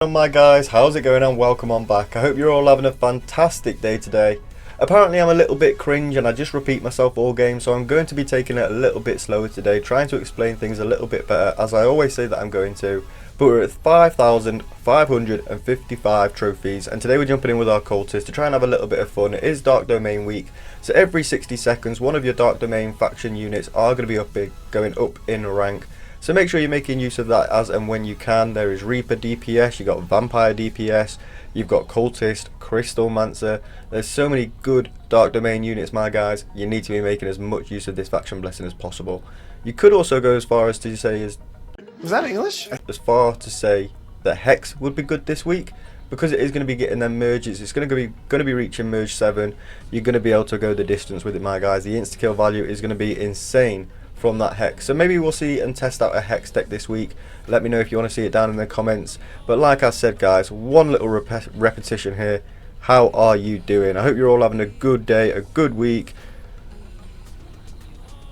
My guys, how's it going and welcome on back. I hope you're all having a fantastic day today. Apparently I'm a little bit cringe and I just repeat myself all game, so I'm going to be taking it a little bit slower today, trying to explain things a little bit better as I always say that I'm going to. But we're at 5,555 trophies and today we're jumping in with our cultists to try and have a little bit of fun. It is Dark Domain week, so every 60 seconds one of your Dark Domain faction units are going to be going up in rank. So make sure you're making use of that as and when you can. There is Reaper DPS, you've got Vampire DPS, you've got Cultist, Crystalmancer. There's so many good Dark Domain units, my guys. You need to be making as much use of this faction blessing as possible. You could also go as far as to say was that English? As far to say that Hex would be good this week, because it is going to be getting them merges. It's going to be reaching merge 7. You're going to be able to go the distance with it, my guys. The insta kill value is going to be insane from that hex, so maybe we'll see and test out a hex deck this week. Let me know if you want to see it down in the comments. But like I said, guys, one little repetition here. How are you doing? I hope you're all having a good day, a good week,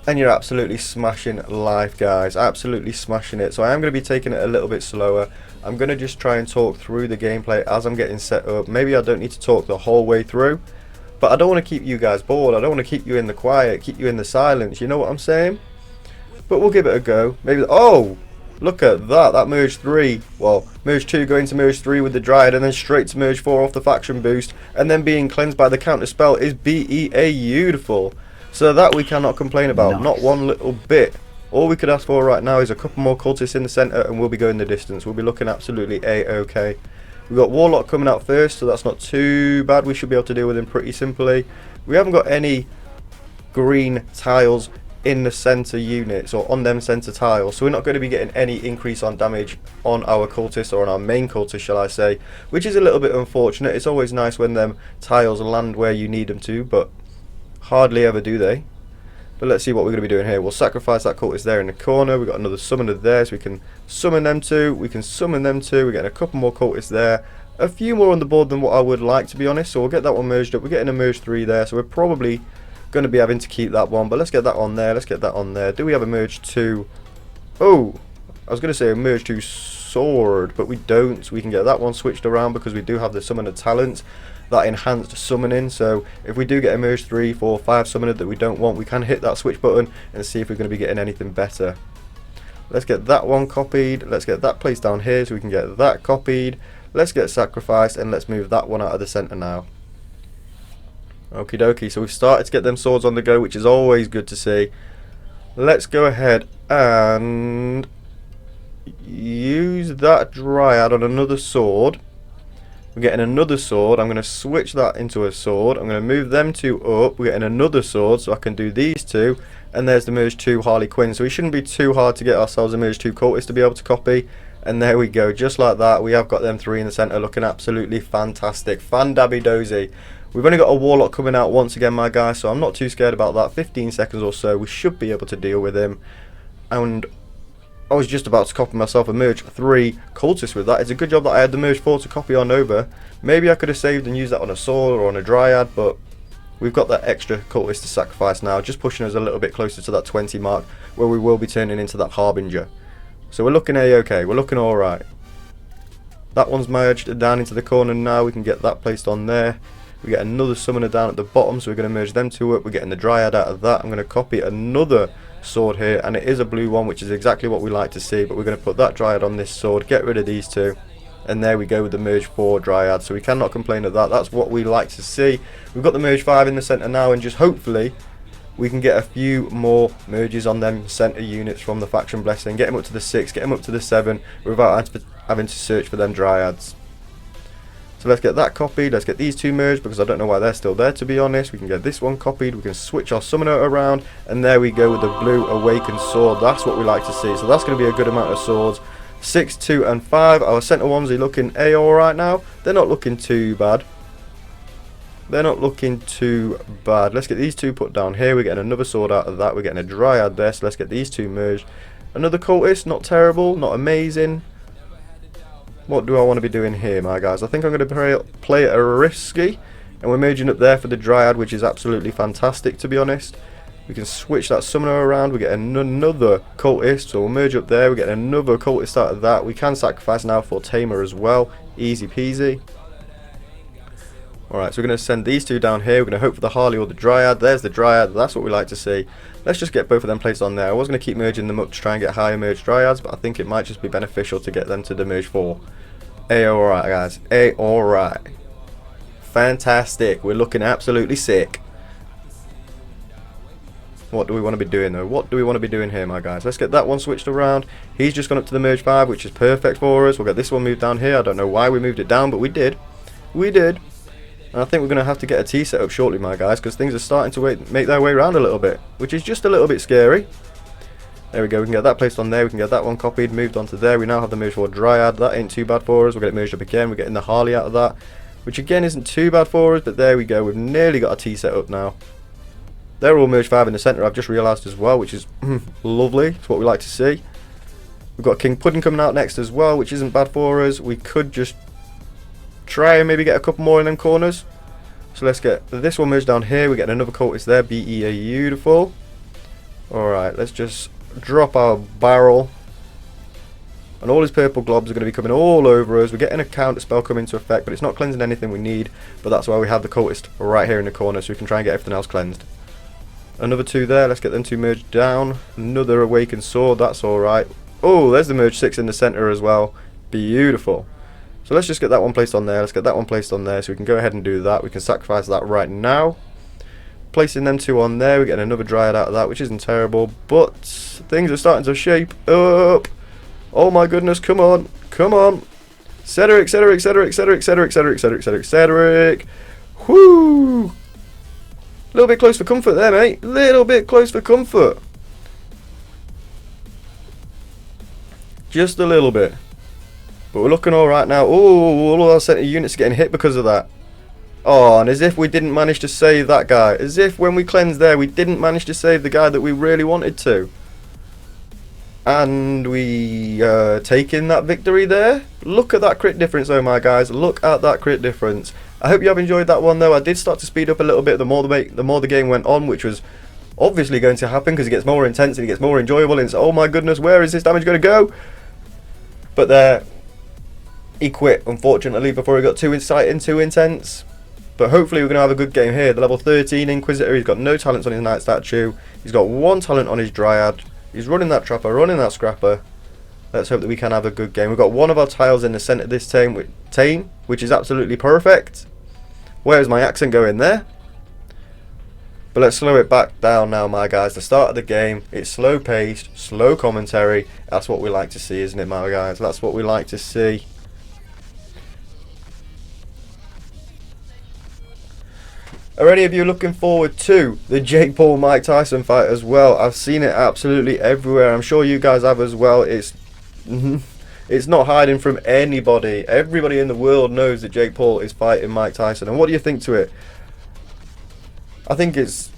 and you're absolutely smashing life, guys. Absolutely smashing it. So I am going to be taking it a little bit slower. I'm going to just try and talk through the gameplay as I'm getting set up. Maybe I don't need to talk the whole way through, but I don't want to keep you guys bored. I don't want to keep you in the quiet, keep you in the silence. You know what I'm saying? But we'll give it a go. Maybe. Oh, look at that. That merge 3. Well, merge 2 going to merge 3 with the Dryad, and then straight to merge 4 off the faction boost, and then being cleansed by the counter spell is beautiful. So that we cannot complain about. Nice. Not one little bit. All we could ask for right now is a couple more cultists in the centre, and we'll be going the distance. We'll be looking absolutely a-okay. We've got Warlock coming out first, so that's not too bad. We should be able to deal with him pretty simply. We haven't got any green tiles in the center units or on them center tiles, so we're not going to be getting any increase on damage on our cultist, or on our main cultist shall I say, which is a little bit unfortunate. It's always nice when them tiles land where you need them to, but hardly ever do they. But let's see what we're going to be doing here. We'll sacrifice that cultist there in the corner. We've got another summoner there, so we can summon them too. We can summon them too. We're getting a couple more cultists there, a few more on the board than what I would like, to be honest, so we'll get that one merged up. We're getting a merge 3 there, so we're probably going to be having to keep that one, but let's get that on there. Let's get that on there. Do we have a merge 2? Oh, I was going to say a merge 2 sword, but we don't. We can get that one switched around because we do have the summoner talent, that enhanced summoning. So if we do get a merge 3, 4, 5 summoner that we don't want, we can hit that switch button and see if we're going to be getting anything better. Let's get that one copied. Let's get that placed down here so we can get that copied. Let's get sacrificed, and let's move that one out of the center now. Okie dokie, so we've started to get them swords on the go, which is always good to see. Let's go ahead and use that Dryad on another sword. We're getting another sword. I'm going to switch that into a sword. I'm going to move them 2 up. We're getting another sword, so I can do these 2. And there's the merge 2 Harley Quinn. So we shouldn't be too hard to get ourselves a merge 2 cultist to be able to copy. And there we go, just like that. We have got them 3 in the centre, looking absolutely fantastic. Fan-dabby dozy. We've only got a Warlock coming out once again, my guys, so I'm not too scared about that. 15 seconds or so, we should be able to deal with him. And I was just about to copy myself a merge 3 cultist with that. It's a good job that I had the merge 4 to copy on over. Maybe I could have saved and used that on a sword or on a Dryad, but we've got that extra cultist to sacrifice now, just pushing us a little bit closer to that 20 mark, where we will be turning into that Harbinger. So we're looking a-okay, we're looking alright. That one's merged down into the corner now. We can get that placed on there. We get another summoner down at the bottom, so we're going to merge them 2 up. We're getting the Dryad out of that. I'm going to copy another sword here, and it is a blue one, which is exactly what we like to see. But we're going to put that Dryad on this sword, get rid of these 2, and there we go with the merge 4 Dryad. So we cannot complain at that. That's what we like to see. We've got the merge 5 in the centre now, and just hopefully we can get a few more merges on them centre units from the faction blessing. Get them up to the 6, get them up to the 7 without having to search for them Dryads. So let's get that copied. Let's get these 2 merged, because I don't know why they're still there, to be honest. We can get this one copied. We can switch our summoner around, and there we go with the blue awakened sword. That's what we like to see. So that's going to be a good amount of swords. 6, 2 and 5. Our centre ones are looking A-all right now. They're not looking too bad. They're not looking too bad. Let's get these 2 put down here. We're getting another sword out of that. We're getting a Dryad there, so let's get these 2 merged. Another cultist, not terrible, not amazing. What do I want to be doing here, my guys? I think I'm going to play it risky, and we're merging up there for the Dryad, which is absolutely fantastic, to be honest. We can switch that summoner around. We get another cultist, so we'll merge up there. We get another cultist out of that. We can sacrifice now for tamer as well. Easy peasy. Alright, so we're going to send these two down here. We're going to hope for the Harley or the Dryad. There's the Dryad. That's what we like to see. Let's just get both of them placed on there. I was going to keep merging them up to try and get higher merged Dryads, but I think it might just be beneficial to get them to the merge 4. Alright, guys. Alright. Fantastic. We're looking absolutely sick. What do we want to be doing though? What do we want to be doing here, my guys? Let's get that one switched around. He's just gone up to the merge 5, which is perfect for us. We'll get this one moved down here. I don't know why we moved it down, but we did. We did. And I think we're going to have to get a T set up shortly, my guys, because things are starting to make their way around a little bit, which is just a little bit scary. There we go. We can get that placed on there. We can get that one copied, moved onto there. We now have the merge 4 Dryad. That ain't too bad for us. We'll get it merged up again. We're getting the Harley out of that, which again isn't too bad for us, but there we go. We've nearly got a T set up now. They're all merge 5 in the centre, I've just realised as well, which is lovely. It's what we like to see. We've got King Pudding coming out next as well, which isn't bad for us. We could just try and maybe get a couple more in them corners. So let's get this one merged down here. We get another cultist there, beautiful. Alright, let's just drop our barrel. And all his purple globs are going to be coming all over us. We're getting a counter spell come into effect, but it's not cleansing anything we need. But that's why we have the cultist right here in the corner, so we can try and get everything else cleansed. Another two there, let's get them two merged down. Another awakened sword, that's alright. Oh, there's the merge 6 in the centre as well. Beautiful. So let's just get that one placed on there. Let's get that one placed on there so we can go ahead and do that. We can sacrifice that right now. Placing them two on there, we get another Dryad out of that, which isn't terrible. But things are starting to shape up. Oh my goodness, come on. Come on. Sederik, Sederik, Sederik, Sederik, Sederik, Sederik, Sederik, Sederik, Sederik. Whoo! A little bit close for comfort there, mate. Little bit close for comfort. Just a little bit. But we're looking alright now. Oh, all of our centre units are getting hit because of that. Oh, and as if we didn't manage to save that guy. As if when we cleansed there, we didn't manage to save the guy that we really wanted to. And we taking that victory there. Look at that crit difference though, my guys. Look at that crit difference. I hope you have enjoyed that one though. I did start to speed up a little bit the more the game went on, which was obviously going to happen because it gets more intense and it gets more enjoyable. And it's, oh my goodness, where is this damage going to go? But there, he quit unfortunately before he got too exciting, too intense. But hopefully we're going to have a good game here. The level 13 Inquisitor, he's got no talents on his Knight statue. He's got one talent on his Dryad. He's running that Trapper, running that Scrapper. Let's hope that we can have a good game. We've got one of our tiles in the centre of this team, which is absolutely perfect. Where's my accent going there? But let's slow it back down now, my guys. The start of the game, it's slow paced, slow commentary. That's what we like to see, isn't it, my guys? That's what we like to see. Are any of you looking forward to the Jake Paul Mike Tyson fight as well? I've seen it absolutely everywhere. I'm sure you guys have as well. It's not hiding from anybody. Everybody in the world knows that Jake Paul is fighting Mike Tyson. And what do you think to it? I think it's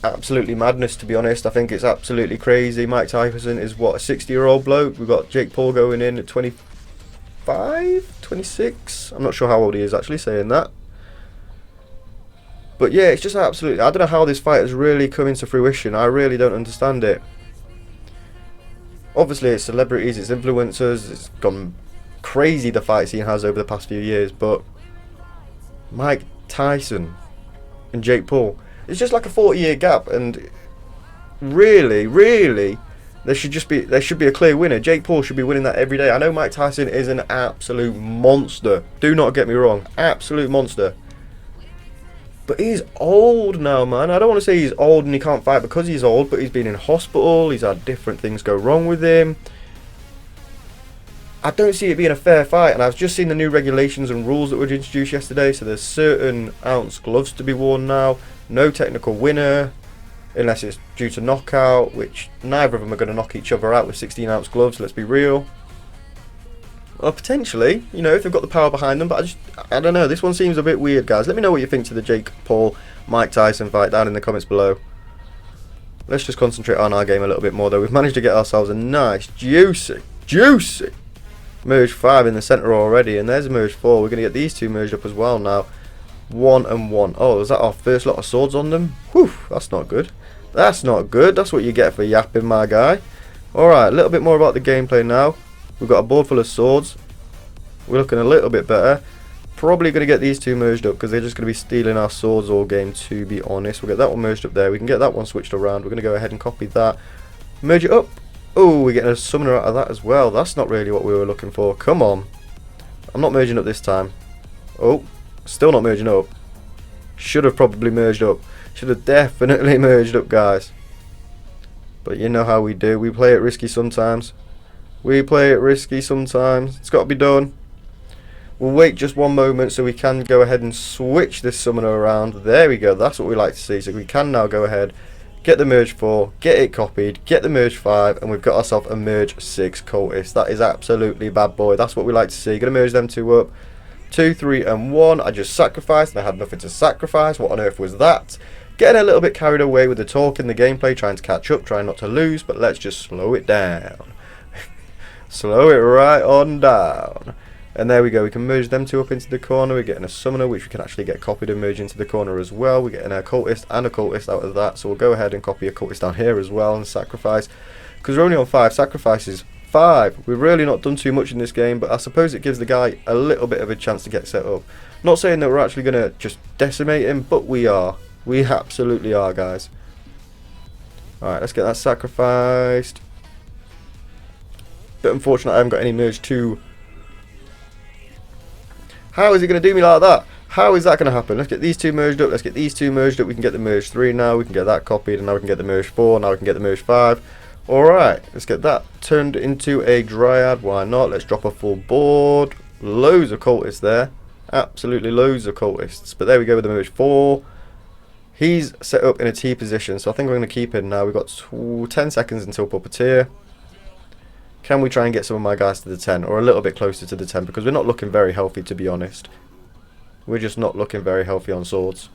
absolutely madness, to be honest. I think it's absolutely crazy. Mike Tyson is what, a 60-year-old bloke? We've got Jake Paul going in at 25, 26. I'm not sure how old he is actually saying that. But yeah, it's just absolutely, I don't know how this fight has really come into fruition. I really don't understand it. Obviously it's celebrities, it's influencers, it's gone crazy the fight scene has over the past few years, but Mike Tyson and Jake Paul, it's just like a 40-year gap, and really there should be a clear winner. Jake Paul should be winning that every day. I know Mike Tyson is an absolute monster, do not get me wrong, absolute monster. But he's old now, man. I don't want to say he's old and he can't fight because he's old, but he's been in hospital, he's had different things go wrong with him. I don't see it being a fair fight, and I've just seen the new regulations and rules that were introduced yesterday, so there's certain ounce gloves to be worn now, no technical winner, unless it's due to knockout, which neither of them are going to knock each other out with 16-ounce gloves, let's be real. Well, potentially, you know, if they've got the power behind them, but I don't know, this one seems a bit weird, guys. Let me know what you think to the Jake Paul Mike Tyson fight down in the comments below. Let's just concentrate on our game a little bit more though. We've managed to get ourselves a nice juicy merge 5 in the centre already, and there's a merge 4. We're going to get these two merged up as well now. 1 and 1. Oh, is that our first lot of swords on them? Whew, that's not good. That's not good. That's what you get for yapping, my guy. Alright, a little bit more about the gameplay now. We've got a board full of swords. We're looking a little bit better. Probably going to get these two merged up because they're just going to be stealing our swords all game, to be honest. We'll get that one merged up there. We can get that one switched around. We're going to go ahead and copy that. Merge it up. Oh, we're getting a summoner out of that as well. That's not really what we were looking for. Come on. I'm not merging up this time. Oh, still not merging up. Should have probably merged up. Should have definitely merged up, guys. But you know how we do. We play it risky sometimes. We play it risky sometimes. It's got to be done. We'll wait just one moment so we can go ahead and switch this summoner around. There we go. That's what we like to see. So we can now go ahead, get the merge 4, get it copied, get the merge 5, and we've got ourselves a merge 6 cultist. That is absolutely bad boy. That's what we like to see. Going to merge them two up. 2, 3, and 1. I just sacrificed and I had nothing to sacrifice. What on earth was that? Getting a little bit carried away with the talk in the gameplay, trying to catch up, trying not to lose, but let's just slow it down. Slow it right on down. And there we go, we can merge them two up into the corner. We're getting a summoner, which we can actually get copied and merge into the corner as well. We're getting a cultist and a cultist out of that, so we'll go ahead and copy a cultist down here as well and sacrifice. Because we're only on 5 sacrifices. 5! We've really not done too much in this game, but I suppose it gives the guy a little bit of a chance to get set up. Not saying that we're actually going to just decimate him, but we are. We absolutely are, guys. Alright, let's get that sacrificed. Bit unfortunate I haven't got any merge 2. How is he going to do me like that? How is that going to happen? Let's get these two merged up. Let's get these two merged up. We can get the merge 3 now. We can get that copied. And now we can get the merge 4. Now we can get the merge 5. Alright, let's get that turned into a dryad. Why not? Let's drop a full board. Loads of cultists there. Absolutely loads of cultists. But there we go with the merge 4. He's set up in a T position. So I think we're going to keep him now. We've got 10 seconds until puppeteer. Can we try and get some of my guys to the 10 or a little bit closer to the 10 because we're not looking very healthy, to be honest. We're just not looking very healthy on swords.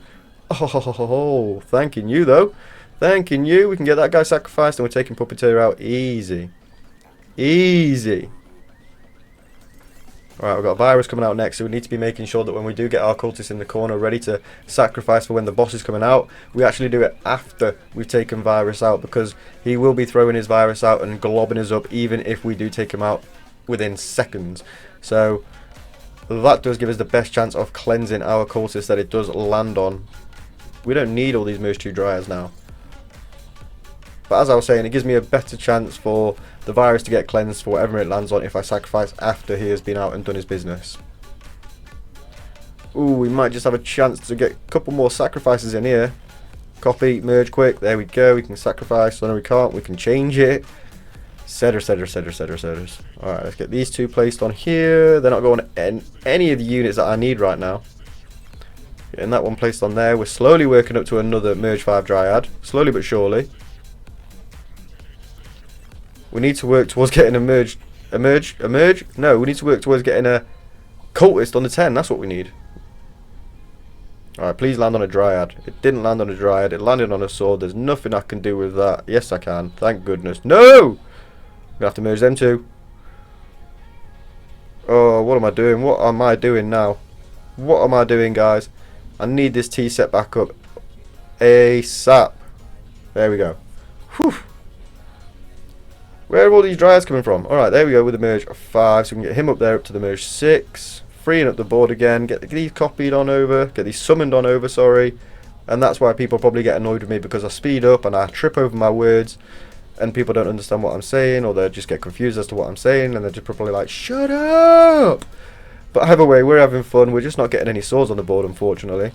Oh, thanking you though. Thanking you. We can get that guy sacrificed and we're taking puppeteer out easy. Easy. Alright, we've got a virus coming out next, so we need to be making sure that when we do get our cultists in the corner ready to sacrifice for when the boss is coming out, we actually do it after we've taken virus out, because he will be throwing his virus out and globbing us up even if we do take him out within seconds. So that does give us the best chance of cleansing our cultists that it does land on. We don't need all these merge 2 dryers now. But as I was saying, it gives me a better chance for the virus to get cleansed for whatever it lands on if I sacrifice after he has been out and done his business. Ooh, we might just have a chance to get a couple more sacrifices in here. Copy, merge quick, there we go, we can sacrifice. No, we can't, we can change it. Sedders. Alright, let's get these two placed on here. They're not going in any of the units that I need right now. Getting that one placed on there. We're slowly working up to another merge 5 dryad. Slowly but surely. We need to work towards getting a merge? No, we need to work towards getting a cultist on the 10. That's what we need. Alright, please land on a dryad. It didn't land on a dryad. It landed on a sword. There's nothing I can do with that. Yes, I can. Thank goodness. No! I'm going to have to merge them two. Oh, what am I doing? What am I doing now? What am I doing, guys? I need this T set back up ASAP. There we go. Whew. Where are all these dryads coming from? Alright, there we go with the merge 5. So we can get him up there up to the merge 6. Freeing up the board again. Get these copied on over. Get these summoned on over, sorry. And that's why people probably get annoyed with me, because I speed up and I trip over my words. And people don't understand what I'm saying, or they just get confused as to what I'm saying. And they're just probably like, shut up! But either way, we're having fun. We're just not getting any swords on the board, unfortunately.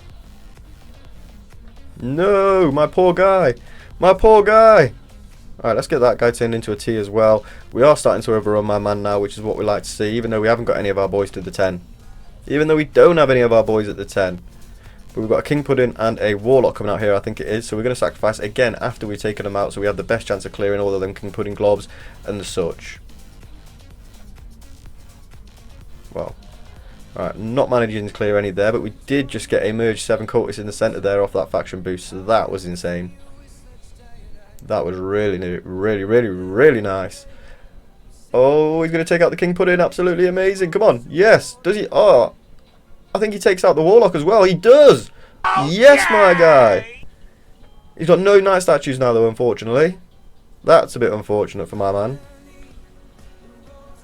No, my poor guy. My poor guy. Alright, let's get that guy turned into a T as well. We are starting to overrun my man now, which is what we like to see, even though we haven't got any of our boys to the 10. Even though we don't have any of our boys at the 10. But we've got a King Pudding and a Warlock coming out here, I think it is. So we're going to sacrifice again after we've taken them out, so we have the best chance of clearing all of them King Pudding globs and the such. Well, alright, not managing to clear any there, but we did just get a merge 7 cultists in the centre there off that faction boost, so that was insane. That was really nice. Oh, he's going to take out the King Pudding. Absolutely amazing. Come on. Yes. Does he? Oh, I think he takes out the Warlock as well. He does. Okay. Yes, my guy. He's got no knight statues now though, unfortunately. That's a bit unfortunate for my man.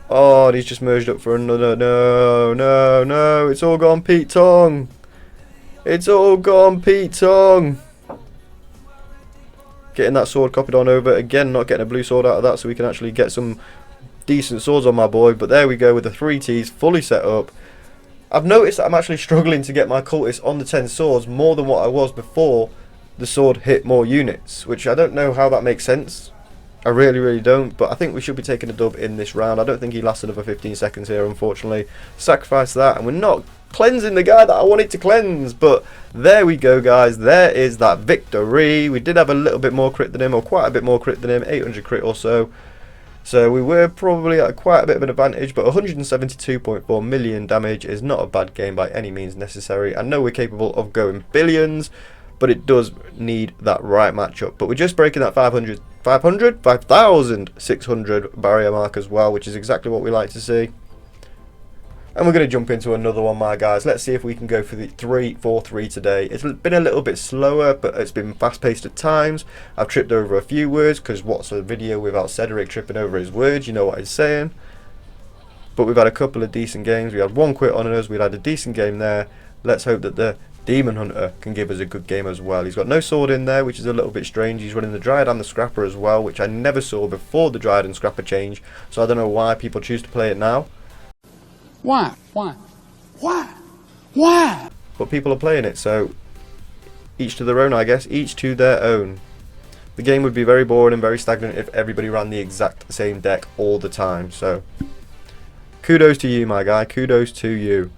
Oh, and he's just merged up for another. No, no, no. It's all gone Pete Tong. It's all gone Pete Tong. Getting that sword copied on over. Again, not getting a blue sword out of that so we can actually get some decent swords on my boy. But there we go with the 3 Ts fully set up. I've noticed that I'm actually struggling to get my cultists on the 10 swords more than what I was before the sword hit more units. Which I don't know how that makes sense. I really don't, but I think we should be taking a dub in this round. I don't think he lasts another 15 seconds here, unfortunately. Sacrifice that, and we're not cleansing the guy that I wanted to cleanse, but there we go, guys. There is that victory. We did have a little bit more crit than him, or quite a bit more crit than him, 800 crit or so. So we were probably at quite a bit of an advantage, but 172.4 million damage is not a bad game by any means necessary. I know we're capable of going billions, but it does need that right matchup. But we're just breaking that 5,600 barrier mark as well, which is exactly what we like to see. And we're going to jump into another one, my guys. Let's see if we can go for the 3-4-3 today. It's been a little bit slower, but it's been fast-paced at times. I've tripped over a few words, because what's a video without Sederik tripping over his words? You know what he's saying. But we've had a couple of decent games. We had one quit on us. We had a decent game there. Let's hope that the Demon Hunter can give us a good game as well. He's got no sword in there, which is a little bit strange. He's running the Dryad and the Scrapper as well, which I never saw before the Dryad and Scrapper change. So I don't know why people choose to play it now. Why? But people are playing it, so each to their own, I guess. Each to their own. The game would be very boring and very stagnant if everybody ran the exact same deck all the time. So kudos to you, my guy. Kudos to you.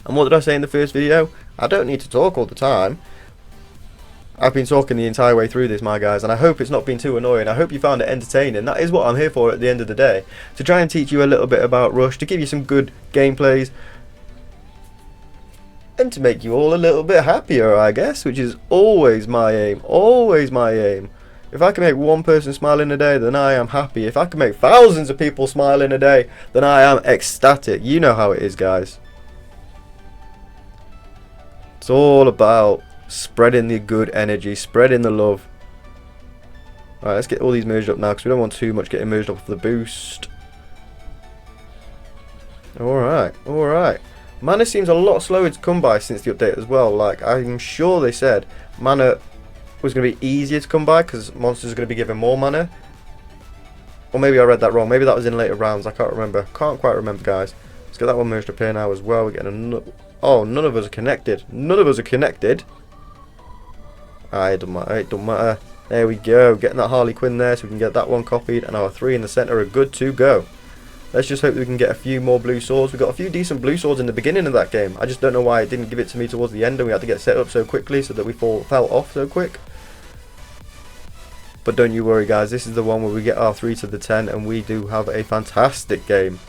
And what did I say in the first video? I don't need to talk all the time. I've been talking the entire way through this, my guys, and I hope it's not been too annoying. I hope you found it entertaining. That is what I'm here for at the end of the day. To try and teach you a little bit about Rush, to give you some good gameplays, and to make you all a little bit happier, I guess, which is always my aim. Always my aim. If I can make one person smile in a day, then I am happy. If I can make thousands of people smile in a day, then I am ecstatic. You know how it is, guys. It's all about spreading the good energy, spreading the love. Alright, let's get all these merged up now, because we don't want too much getting merged up for the boost. Alright. Mana seems a lot slower to come by since the update as well. Like, I'm sure they said mana was going to be easier to come by, because monsters are going to be given more mana. Or maybe I read that wrong. Maybe that was in later rounds. I can't remember. Can't quite remember, guys. Let's get that one merged up here now as well. We're getting another... Oh, none of us are connected. None of us are connected. It don't matter. It don't matter. There we go. Getting that Harley Quinn there so we can get that one copied. And our 3 in the centre are good to go. Let's just hope that we can get a few more blue swords. We got a few decent blue swords in the beginning of that game. I just don't know why it didn't give it to me towards the end. And we had to get set up so quickly so that we fell off so quick. But don't you worry, guys. This is the one where we get our 3 to the 10. And we do have a fantastic game.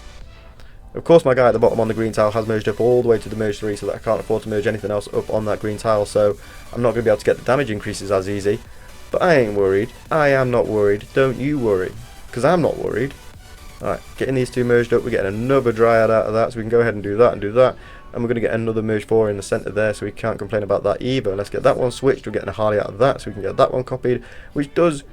Of course, my guy at the bottom on the green tile has merged up all the way to the merge 3, so that I can't afford to merge anything else up on that green tile, so I'm not going to be able to get the damage increases as easy. But I ain't worried. I am not worried. Don't you worry, because I'm not worried. Alright, getting these two merged up, we're getting another Dryad out of that, so we can go ahead and do that and do that. And we're going to get another merge 4 in the centre there, so we can't complain about that either. Let's get that one switched, we're getting a Harley out of that, so we can get that one copied, which does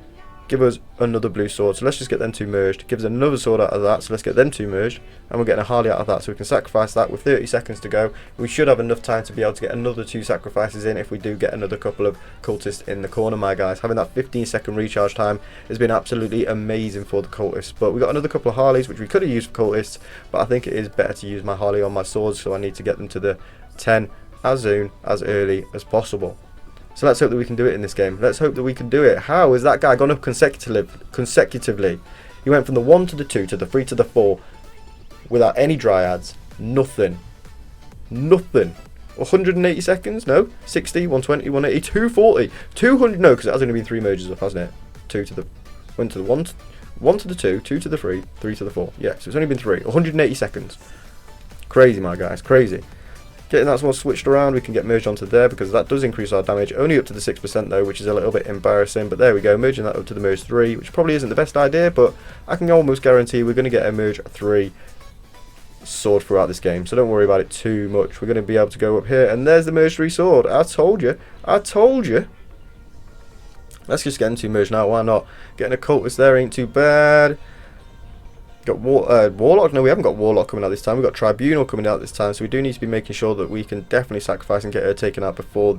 give us another blue sword. So let's just get them two merged. Gives another sword out of that, so let's get them two merged. And we're getting a Harley out of that, so we can sacrifice that with 30 seconds to go. We should have enough time to be able to get another 2 sacrifices in if we do get another couple of cultists in the corner, my guys. Having that 15-second recharge time has been absolutely amazing for the cultists. But we got another couple of Harleys, which we could have used for cultists, but I think it is better to use my Harley on my swords, so I need to get them to the 10 as soon, as early as possible. So let's hope that we can do it in this game. Let's hope that we can do it. How has that guy gone up consecutively? He went from the 1 to the 2 to the 3 to the 4 without any dryads. Nothing. 180 seconds? No. 60, 120, 180, 240, 200. No, because it has only been 3 merges up, hasn't it? 2 to the 1 to the 1 to the 2, 2 to the 3, 3 to the 4. Yeah, so it's only been 3. 180 seconds. Crazy, my guys. Crazy. Getting that one switched around, we can get merged onto there because that does increase our damage, only up to the 6% though, which is a little bit embarrassing, but there we go, merging that up to the merge 3, which probably isn't the best idea, but I can almost guarantee we're going to get a merge 3 sword throughout this game, so don't worry about it too much. We're going to be able to go up here, and there's the merge 3 sword. I told you, Let's just get into merge now, why not? Getting a cultist there ain't too bad. Got Warlock? No, we haven't got Warlock coming out this time. We've got Tribunal coming out this time, so we do need to be making sure that we can definitely sacrifice and get her taken out before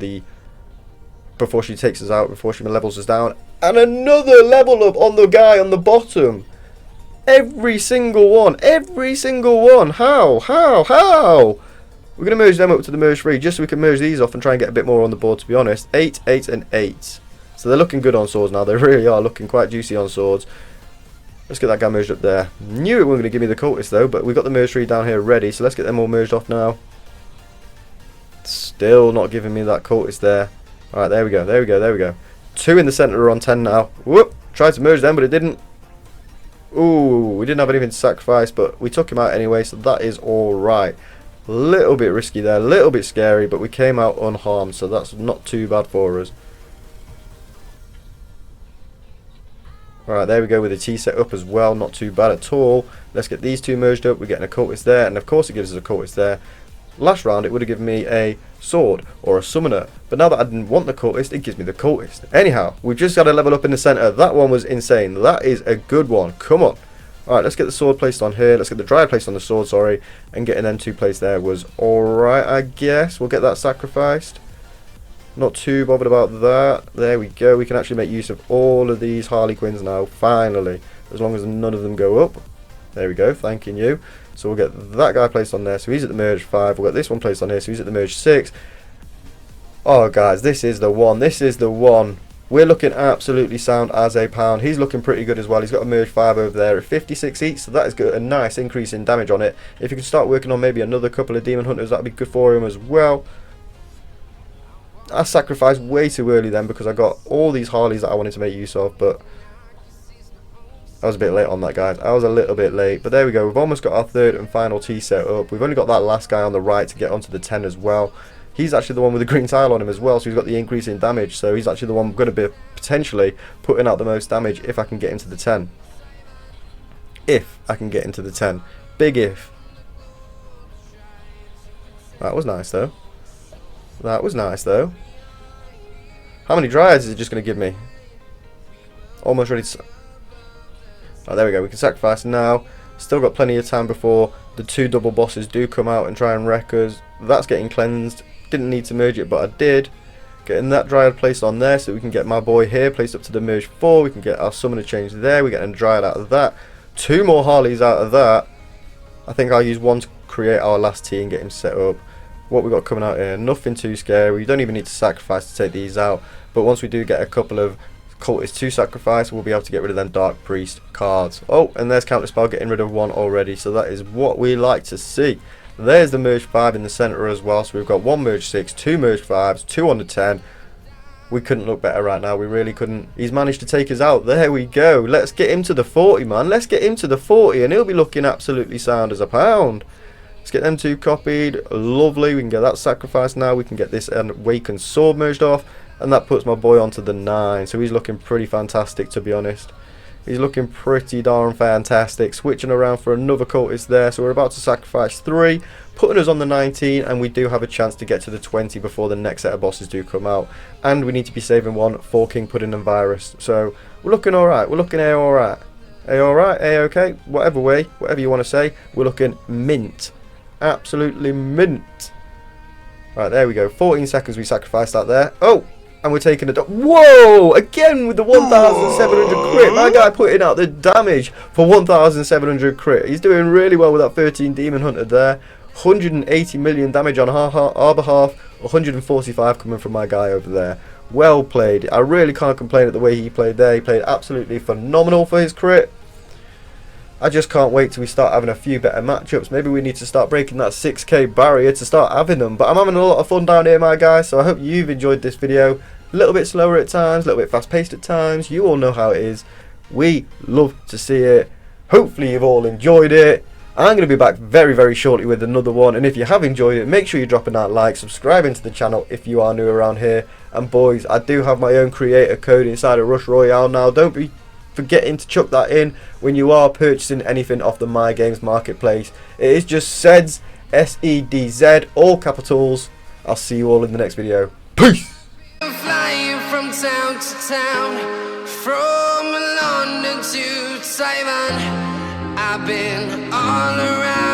she takes us out, before she levels us down. And another level up on the guy on the bottom. Every single one. How? We're going to merge them up to the merge 3 just so we can merge these off and try and get a bit more on the board, to be honest. 8, 8 and 8. So they're looking good on swords now. They really are looking quite juicy on swords. Let's get that guy merged up there. Knew it wasn't going to give me the cultist though, but we've got the merge 3 down here ready. So let's get them all merged off now. Still not giving me that cultist there. Alright, there we go. 2 in the centre on 10 now. Whoop! Tried to merge them, but it didn't. Ooh, we didn't have anything to sacrifice, but we took him out anyway, so that is alright. Little bit risky there, a little bit scary, but we came out unharmed, so that's not too bad for us. Alright, there we go with the T set up as well, not too bad at all. Let's get these 2 merged up, we're getting a cultist there, and of course it gives us a cultist there. Last round it would have given me a sword or a summoner, but now that I didn't want the cultist, it gives me the cultist. Anyhow, we've just got a level up in the centre. That one was insane. That is a good one. Come on. Alright, let's get the sword placed on here. Let's get the dryad placed on the sword, sorry. And getting them 2 placed there was alright, I guess. We'll get that sacrificed. Not too bothered about that. There we go. We can actually make use of all of these Harlequins now, finally. As long as none of them go up. There we go, thanking you. So we'll get that guy placed on there, so he's at the merge 5. We'll get this one placed on here, so he's at the merge 6. Oh guys, this is the one. This is the one. We're looking absolutely sound as a pound. He's looking pretty good as well. He's got a merge 5 over there at 56 each, so that is good. A nice increase in damage on it. If you can start working on maybe another couple of demon hunters, that'd be good for him as well. I sacrificed way too early then because I got all these Harleys that I wanted to make use of, but I was a bit late on that, guys. I was a little bit late, but there we go. We've almost got our 3rd and final T set up. We've only got that last guy on the right to get onto the 10 as well. He's actually the one with the green tile on him as well, so he's got the increase in damage. So he's actually the one going to be potentially putting out the most damage if I can get into the 10. If I can get into the 10. Big if. That was nice, though. That was nice, though. How many dryads is it just going to give me? Almost ready to... Oh, there we go. We can sacrifice now. Still got plenty of time before the 2 double bosses do come out and try and wreck us. That's getting cleansed. Didn't need to merge it, but I did. Getting that dryad placed on there so we can get my boy here placed up to the merge 4. We can get our summoner changed there. We're getting a dryad out of that. 2 more Harleys out of that. I think I'll use 1 to create our last T and get him set up. What we got coming out here, nothing too scary. You don't even need to sacrifice to take these out. But once we do get a couple of cultists to sacrifice, we'll be able to get rid of them Dark Priest cards. Oh, and there's Counterspell getting rid of 1 already, so that is what we like to see. There's the merge 5 in the centre as well, so we've got 1 merge 6, 2 merge 5s, 2 on the 10. We couldn't look better right now, we really couldn't. He's managed to take us out. There we go. Let's get him to the 40, man. Let's get him to the 40 and he'll be looking absolutely sound as a pound. Let's get them 2 copied. Lovely. We can get that sacrificed now. We can get this Awakened Sword merged off. And that puts my boy onto the 9. So he's looking pretty fantastic, to be honest. He's looking pretty darn fantastic. Switching around for another cultist there. So we're about to sacrifice 3. Putting us on the 19. And we do have a chance to get to the 20 before the next set of bosses do come out. And we need to be saving 1 for King Pudding and Virus. So we're looking alright. We're looking alright. A-alright? A-okay? Whatever way. Whatever you want to say. We're looking mint. Absolutely mint. Right, there we go. 14 seconds we sacrificed that there. Oh! And we're taking a... Whoa! Again with the 1,700 crit. That guy putting out the damage for 1,700 crit. He's doing really well with that 13 Demon Hunter there. 180 million damage on our behalf. 145 coming from my guy over there. Well played. I really can't complain at the way he played there. He played absolutely phenomenal for his crit. I just can't wait till we start having a few better matchups. Maybe we need to start breaking that 6k barrier to start having them. But I'm having a lot of fun down here, my guys. So I hope you've enjoyed this video. A little bit slower at times, a little bit fast paced at times. You all know how it is. We love to see it. Hopefully you've all enjoyed it. I'm going to be back very, very shortly with another one. And if you have enjoyed it, make sure you're dropping that like, subscribing to the channel if you are new around here. And boys, I do have my own creator code inside of Rush Royale now. Don't be forgetting to chuck that in when you are purchasing anything off the My Games marketplace. It is just SEDZ, S-E-D-Z, all capitals. I'll see you all in the next video. Peace! town to town, from London to Taiwan. I've been all around.